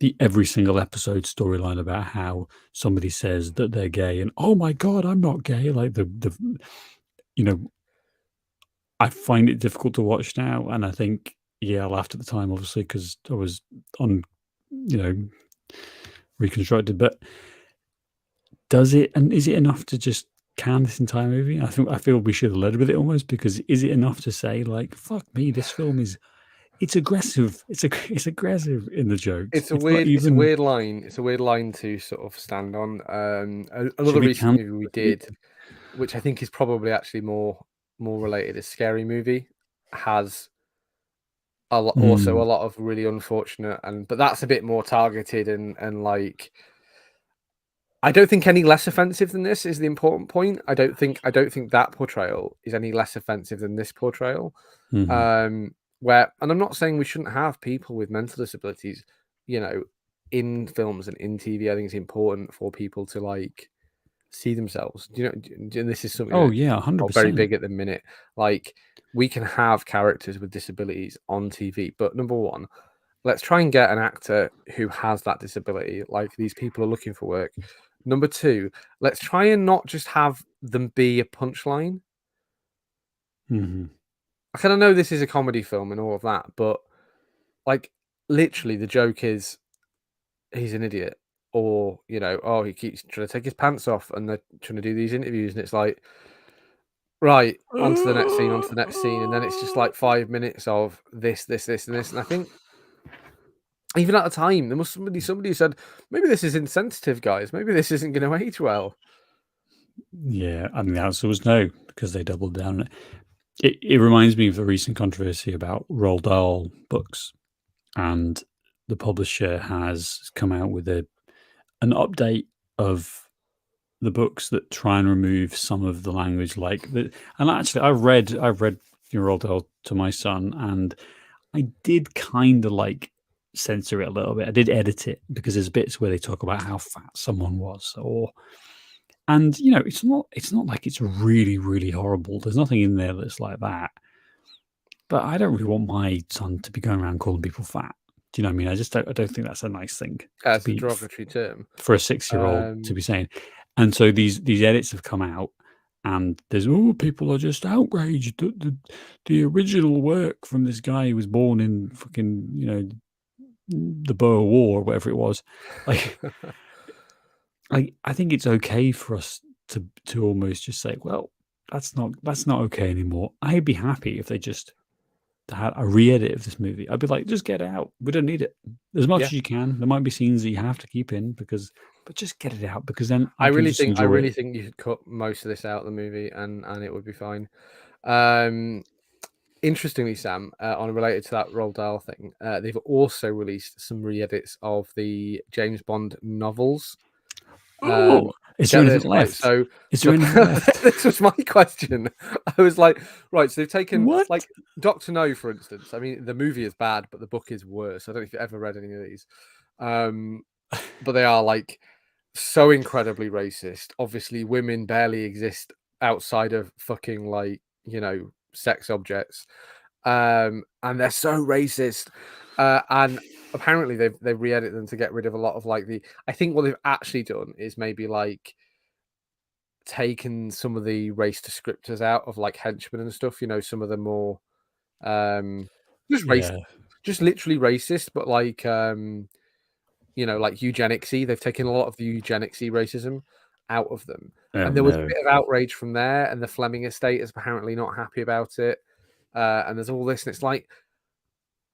the every single episode storyline about how somebody says that they're gay and, oh my God, I'm not gay. Like I find it difficult to watch now, and I think I laughed at the time, obviously, because I was on, reconstructed. But does it, and is it enough to just can this entire movie? I feel we should have led with it almost, because is it enough to say like, "Fuck me, this film is." It's aggressive. It's aggressive in the jokes. It's a It's not weird, it's a even. weird line. It's a weird line to sort of stand on. Should Another we recent cancel movie we it? did, which I think is probably actually more related, is Scary Movie, has also a lot of really unfortunate, but that's a bit more targeted and like. I don't think any less offensive than this is the important point. I don't think that portrayal is any less offensive than this portrayal. Where, and I'm not saying we shouldn't have people with mental disabilities, in films and in TV. I think it's important for people to like see themselves. And this is something Oh that's yeah, very 100%. big at the minute. Like, we can have characters with disabilities on TV, but number one, let's try and get an actor who has that disability. Like, these people are looking for work. Number two, let's try and not just have them be a punchline. I kind of know this is a comedy film and all of that, but like, literally the joke is he's an idiot, or he keeps trying to take his pants off, and they're trying to do these interviews, and it's like, right, on to the next scene, and then it's just like 5 minutes of this, and this, and I think even at the time there must somebody said, maybe this is insensitive, guys. Maybe this isn't going to age well. Yeah, and the answer was no, because they doubled down on it. It reminds me of the recent controversy about Roald Dahl books, and the publisher has come out with an update of the books that try and remove some of the language, like the. And actually, I've read Roald Dahl to my son, and I did kind of like censor it a little bit. I did edit it because there's bits where they talk about how fat someone was, and it's not like it's really, really horrible. There's nothing in there that's like that. But I don't really want my son to be going around calling people fat. Do you know what I mean? I don't think that's a nice thing. As a derogatory term for a 6-year-old to be saying. And so these edits have come out, and there's people are just outraged that the original work from this guy who was born in fucking the Boer War or whatever it was. Like, I think it's okay for us to almost just say, well, that's not okay anymore. I'd be happy if they just had a re-edit of this movie. I'd be like, just get it out. We don't need it as much as you can. There might be scenes that you have to keep in but just get it out, because then I really think you should cut most of this out of the movie, and it would be fine. Interestingly, Sam, on related to that Roald Dahl thing, they've also released some re-edits of the James Bond novels. Is there anything left? So is there anything left? This was my question. I was like, right, so they've taken like Dr. No, for instance. I mean, the movie is bad, but the book is worse. I don't know if you've ever read any of these. But they are like so incredibly racist. Obviously, women barely exist outside of fucking like, sex objects. And they're so racist. And apparently they've re-edited them to get rid of a lot of like I think what they've actually done is maybe like taken some of the race descriptors out of like henchmen and stuff, some of the more just racist, just literally racist, but like like eugenicsy. They've taken a lot of the eugenicsy racism out of them. And there was a bit of outrage from there, and the Fleming estate is apparently not happy about it. And there's all this, and it's like,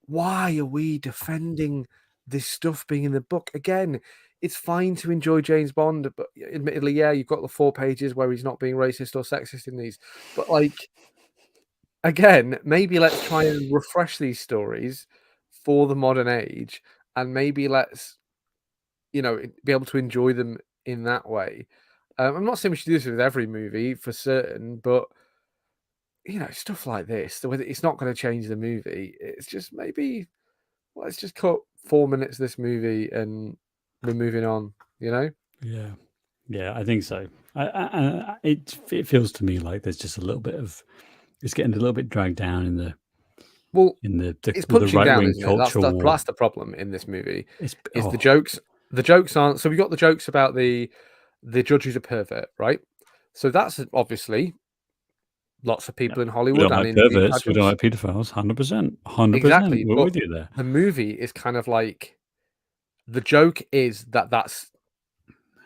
why are we defending this stuff being in the book? Again, it's fine to enjoy James Bond, but admittedly, you've got the 4 pages where he's not being racist or sexist in these. But like, again, maybe let's try and refresh these stories for the modern age, and maybe let's, be able to enjoy them in that way. I'm not saying we should do this with every movie for certain, but stuff like this, it's not going to change the movie. It's just maybe let's just cut 4 minutes of this movie and we're moving on. Yeah, I think so. It feels to me like there's just a little bit of it's getting a little bit dragged down in the it's punching down, isn't it? That's the problem in this movie. The jokes. The jokes aren't. So we got the jokes about the judge who's a pervert, right? So that's obviously lots of people in We Hollywood don't and like in beauty perverts. We don't pageants. like pedophiles. 100%. 100%. Exactly, We're but with you there. the movie is kind of like the joke is that's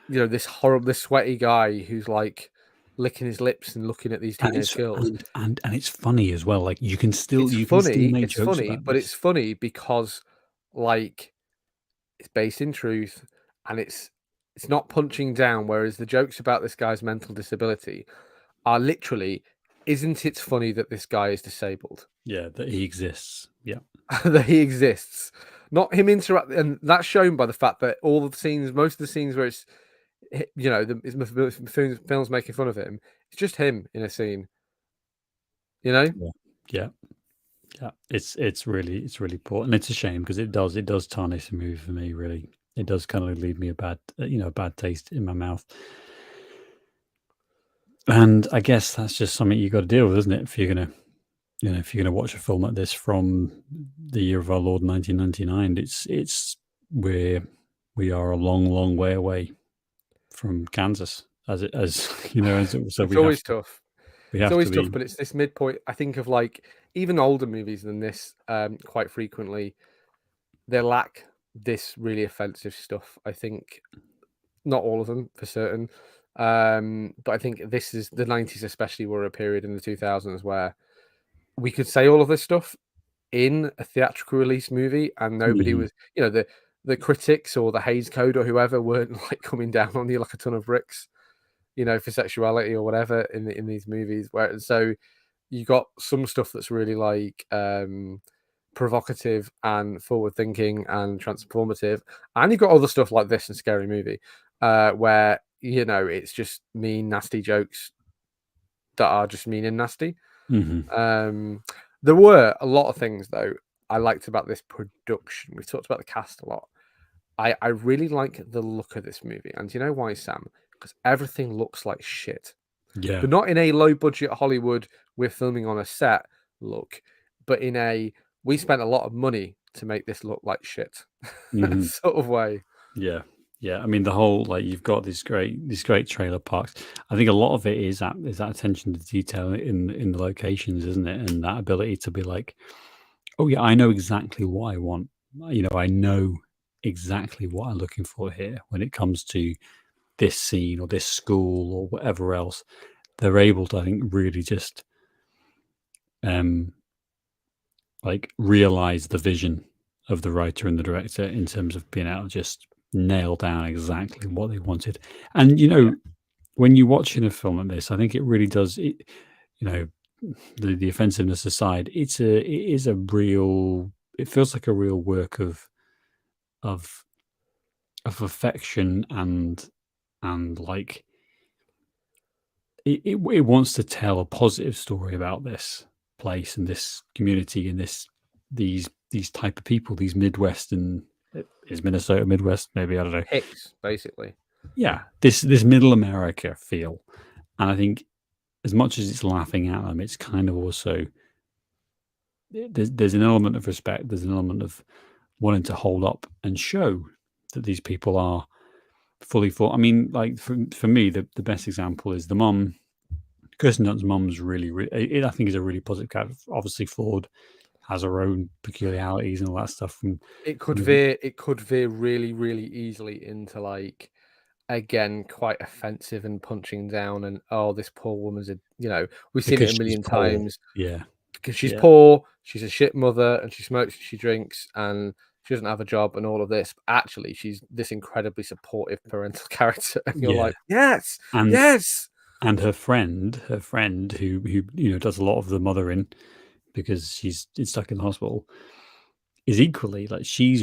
this horrible, this sweaty guy who's like licking his lips and looking at these And teenage girls. it's funny as well. Like you can still make It's jokes funny, about but it's this. funny because like it's based in truth and it's not punching down. Whereas the jokes about this guy's mental disability are literally, isn't it funny that this guy is disabled? Yeah, that he exists. Yeah. That he exists, not him interact, and that's shown by the fact that all of the scenes, most of the scenes where it's the films making fun of him, it's just him in a scene. Yeah. Yeah. Yeah. It's really poor. And it's a shame because it does tarnish the movie for me, really. It does kind of leave me a bad taste in my mouth. And I guess that's just something you got to deal with, isn't it? If you're gonna watch a film like this from the year of our Lord 1999, it's where we are a long way away from Kansas, as so It's always tough. we It's have always to tough, be. but it's this midpoint. I think of like even older movies than this. Quite frequently, they lack this really offensive stuff. I think not all of them for certain, but I think this is the 90s, especially were a period in the 2000s where we could say all of this stuff in a theatrical release movie, and nobody Mhm. was, the critics or the Hays Code or whoever weren't like coming down on you like a ton of bricks, for sexuality or whatever in these movies. Where so you got some stuff that's really like provocative and forward thinking and transformative, and you've got other stuff like this in Scary Movie, where it's just mean, nasty jokes that are just mean and nasty. Mhm. There were a lot of things though I liked about this production. We've talked about the cast a lot. I really like the look of this movie, and do you know why, Sam? Because everything looks like shit, Yeah. but not in a low budget Hollywood, we're filming on a set look, but in a we spent a lot of money to make this look like shit Mhm. sort of way. Yeah. Yeah. I mean, the whole like you've got these great trailer parks. I think a lot of it is that attention to detail in the locations, isn't it? And that ability to be like, oh yeah, I know exactly what I want. I know exactly what I'm looking for here when it comes to this scene or this school or whatever else. They're able to, I think, really just like realize the vision of the writer and the director in terms of being able to just nail down exactly what they wanted. And Yeah. when you're watching a film like this, I think it really does it. The offensiveness aside, it feels like a real work of affection and like it wants to tell a positive story about this place and this community and these type of people, these Midwestern, is Minnesota Midwest? Maybe, I don't know. Hicks, basically. Yeah, this middle America feel, and I think as much as it's laughing at them, it's kind of also there's an element of respect. There's an element of wanting to hold up and show that these people are fully for. I mean, like for me, the best example is the mom. Kirsten Dunst's mum's really, I think, is a really positive character. Obviously, Ford has her own peculiarities and all that stuff. It could veer really, really easily into like, again, quite offensive and punching down, and oh, this poor woman's we've seen it because a she's million poor. times. Yeah, Because she's yeah, poor, she's a shit mother, and she smokes, she drinks, and she doesn't have a job, and all of this. But actually, she's this incredibly supportive parental character, and you're yeah. like, yes, And yes, and her friend who does a lot of the mothering because she's stuck in the hospital is equally like she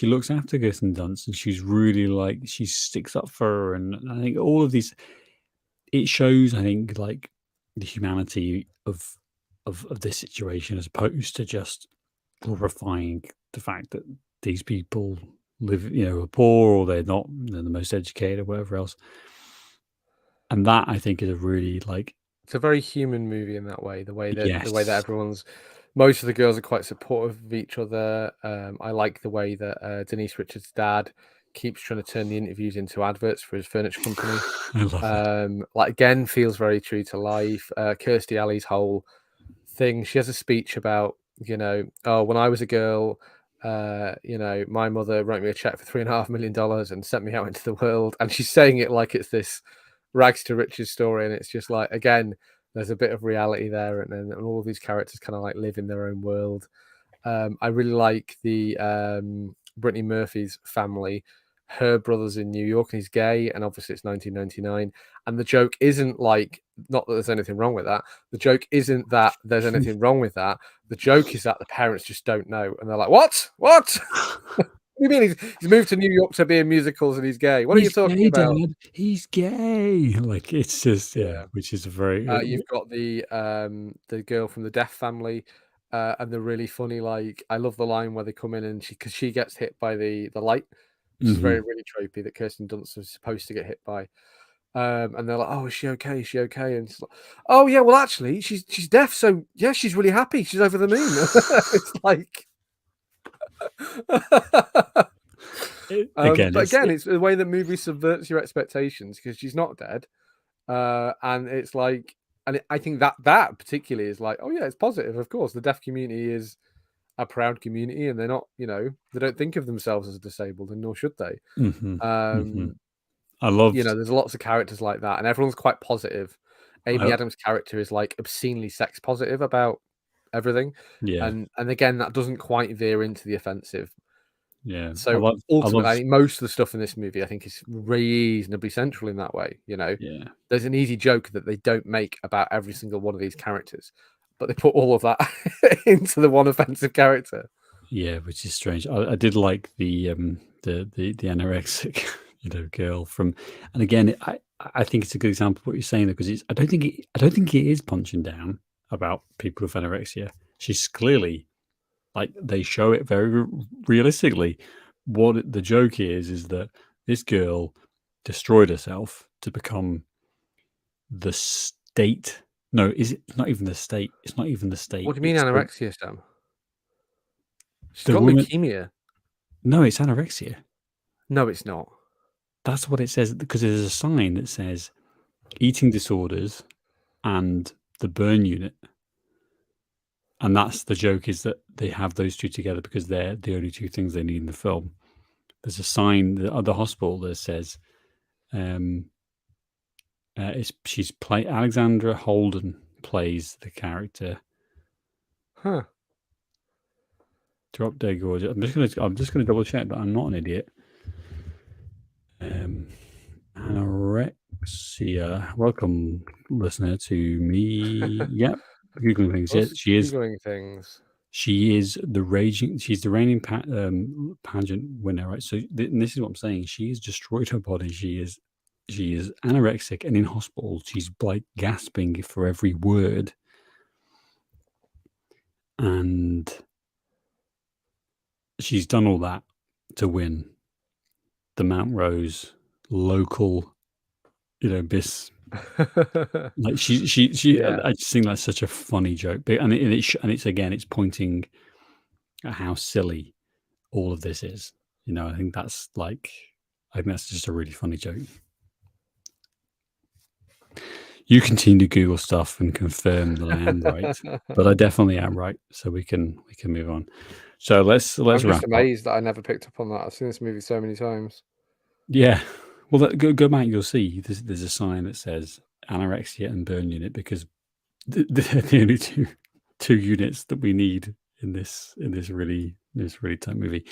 looks after Kirsten Dunst and she's really like she sticks up for her, and I think all of these it shows, I think, like the humanity of this situation as opposed to just glorifying the fact that these people live, are poor or they're the most educated or whatever else. And that I think is a really like it's a very human movie in that way. The way that yes, everyone's, most of the girls are quite supportive of each other. I like the way that Denise Richards' dad keeps trying to turn the interviews into adverts for his furniture company. I love it. Like again, feels very true to life. Kirstie Alley's whole thing. She has a speech about, oh, when I was a girl, my mother wrote me a check for $3.5 million and sent me out into the world. And she's saying it like it's this rags to riches story. And it's just like, again, there's a bit of reality there. And all of these characters kind of like live in their own world. I really like the Brittany Murphy's family. Her brother's in New York and he's gay, and obviously it's 1999. And the joke isn't like, not that there's anything wrong with that. The joke isn't that there's anything wrong with that. The joke is that the parents just don't know, and they're like, "What? What? What do you mean he's moved to New York to be in musicals and he's gay? What are you talking about? Dad. He's gay." Like it's just which is a very. You've got the girl from the Deaf family. And they're really funny. Like, I love the line where they come in and because she gets hit by the light, which is very, really tropey that Kirsten Dunst was supposed to get hit by. And they're like, "Oh, is she okay? Is she okay?" And it's like, "Oh yeah, well actually she's deaf, so yeah, she's really happy. She's over the moon." It's like it's the way the movie subverts your expectations because she's not dead. And it's like, and I think that particularly is like, oh yeah, it's positive. Of course, the deaf community is a proud community, and they're not, they don't think of themselves as disabled, and nor should they. I love, there's lots of characters like that, and everyone's quite positive. Amy Adams' character is like obscenely sex positive about everything, and again, that doesn't quite veer into the offensive. Yeah. So ultimately, I think most of the stuff in this movie, I think, is reasonably central in that way. There's an easy joke that they don't make about every single one of these characters, but they put all of that into the one offensive character. Yeah, which is strange. I did like the anorexic, girl from, and again, I think it's a good example of what you're saying there, because I don't think it is punching down about people with anorexia. She's clearly, like, they show it very realistically. What the joke is that this girl destroyed herself to become the state. No, it's not even the state. It's not even the state. What do you mean anorexia, Sam? She's got leukemia. No, it's anorexia. No, it's not. That's what it says, because there's a sign that says eating disorders and the burn unit. And that's the joke, is that they have those two together because they're the only two things they need in the film. There's a sign at the hospital that says, Alexandra Holden plays the character. Huh. Drop Dead Gorgeous. I'm just gonna double check that I'm not an idiot. Anorexia. Welcome, listener, to me. Yep. Googling things. Yes, she is Googling things. She is she's the reigning pageant winner, right? So this is what I'm saying. She has destroyed her body. She is anorexic, and in hospital, she's like gasping for every word. And she's done all that to win the Mount Rose local, BIS. Like she yeah. I just think that's such a funny joke, and it's pointing at how silly all of this is. I think that's just a really funny joke. You continue to Google stuff and confirm that I am right, but I definitely am right. So we can move on. So let's I'm wrap just amazed that I never picked up on that. I've seen this movie so many times. Yeah. Well, go back. You'll see there's a sign that says anorexia and burn unit, because they're the only two units that we need in this really tight movie.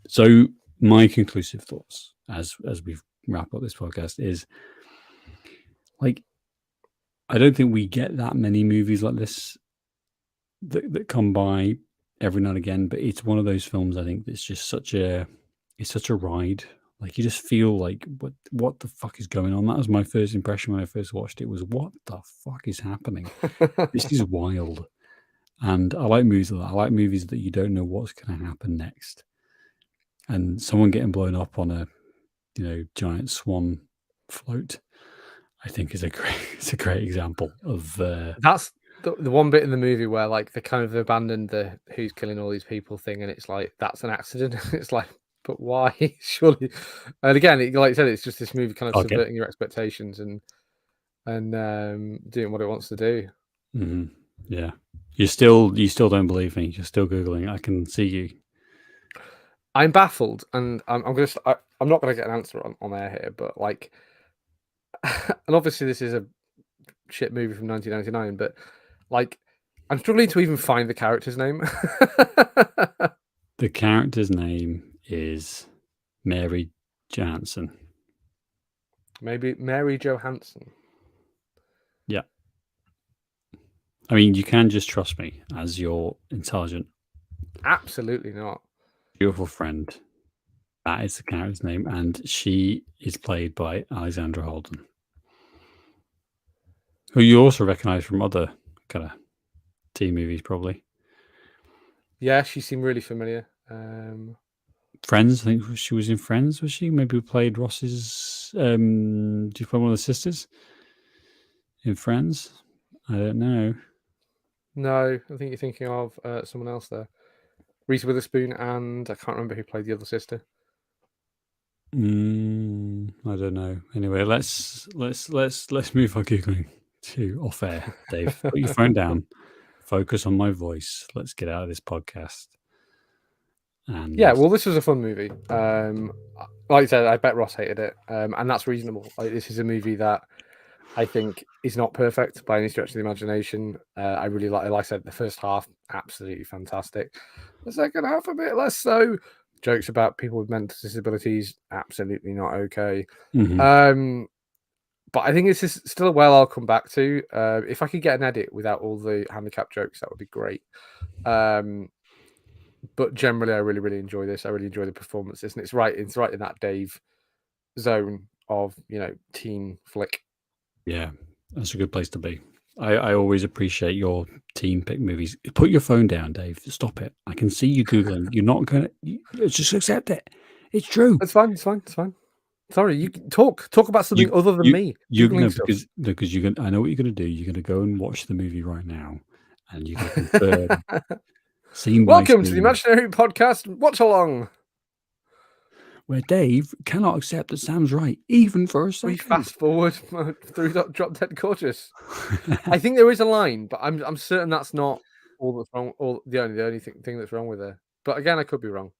So my conclusive thoughts as we wrap up this podcast is, like, I don't think we get that many movies like this that come by every now and again, but it's one of those films, I think, that's just such a ride. Like, you just feel like, what the fuck is going on? That was my first impression when I first watched it, was, what the fuck is happening? This is wild. And I like movies like that. I like movies that you don't know what's going to happen next. And someone getting blown up on a, giant swan float, I think it's a great example of that's the one bit in the movie where, like, they kind of abandoned the who's killing all these people thing, and it's like, that's an accident. It's like, but why? Surely, and again, like I said, it's just this movie kind of Okay. subverting your expectations and doing what it wants to do. Mm-hmm. Yeah, you still don't believe me. You're still googling. I can see you. I'm baffled, and I'm not gonna get an answer on air here, but like, and obviously this is a shit movie from 1999, but like, I'm struggling to even find the character's name. The character's name is Mary Johansson. Maybe Mary Johansson. Yeah. I mean, you can just trust me as your intelligent, Absolutely not. beautiful friend. That is the character's name, and she is played by Alexandra Holden, who you also recognise from other kind of teen movies, probably. Yeah, she seemed really familiar. Friends, I think she was in Friends, was she? Maybe played Ross's. Do you play one of the sisters in Friends? I don't know. No, I think you're thinking of someone else there. Reese Witherspoon, and I can't remember who played the other sister. I don't know. Anyway, let's move our googling to off air. Dave, put your phone down. Focus on my voice. Let's get out of this podcast. And yeah, well, this was a fun movie. Like I said, I bet Ross hated it, and that's reasonable. Like, this is a movie that I think is not perfect by any stretch of the imagination. I really like I said, the first half absolutely fantastic. The second half a bit less so. Jokes about people with mental disabilities absolutely not okay. But I think this is still a well I'll come back to. If I could get an edit without all the handicap jokes, that would be great. But generally, I really, really enjoy this. I really enjoy the performances, and it's right in that Dave zone of teen flick. yeah, that's a good place to be. I always appreciate your teen pick movies. Put your phone down, Dave. Stop it. I can see you googling. You're not gonna. Just accept it. It's true. It's fine. It's fine. It's fine. Sorry, you can talk about something other than me. You know because you're gonna. I know what you're gonna do. You're gonna go and watch the movie right now, and you're gonna confirm. Welcome to the Imaginary Podcast Watch Along, where Dave cannot accept that Sam's right, even for a second. We fast forward through Drop Dead Gorgeous. I think there is a line, but I'm certain that's not all that's wrong. Or the only thing that's wrong with her. But again, I could be wrong.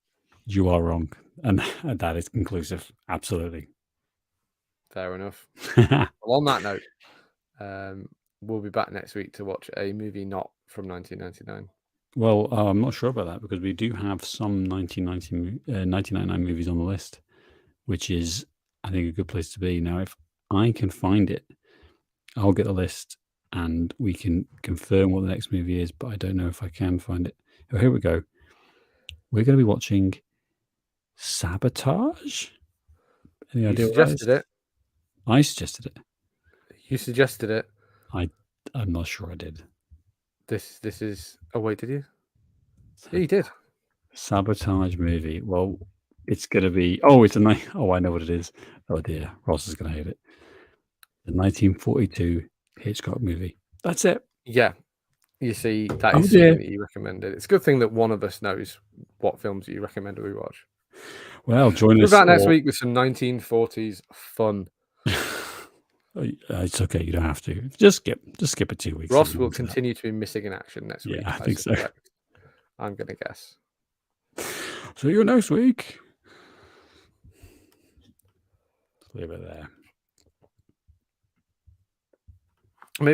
You are wrong, and that is conclusive. Absolutely. Fair enough. Well, on that note, we'll be back next week to watch a movie not from 1999. Well, I'm not sure about that because we do have some 1999 movies on the list, which is, I think, a good place to be. Now, if I can find it, I'll get the list and we can confirm what the next movie is, but I don't know if I can find it. Oh, here we go. We're going to be watching Sabotage. Any idea? You suggested it. I suggested it. You suggested it. I'm not sure I did. This is. Oh wait, did you? Yeah, you did. Sabotage movie. Well, it's going to be. Oh, it's a nice. Oh, I know what it is. Oh dear, Ross is going to hate it. The 1942 Hitchcock movie. That's it. Yeah. You see, that is something that you recommended. It's a good thing that one of us knows what films that you recommend we watch. Well, join us back next week with some 1940s fun. It's okay. You don't have to. Just skip it 2 weeks. Ross will continue to be missing in action next week. I think so. I'm going to guess. See you next week. Leave it there. Maybe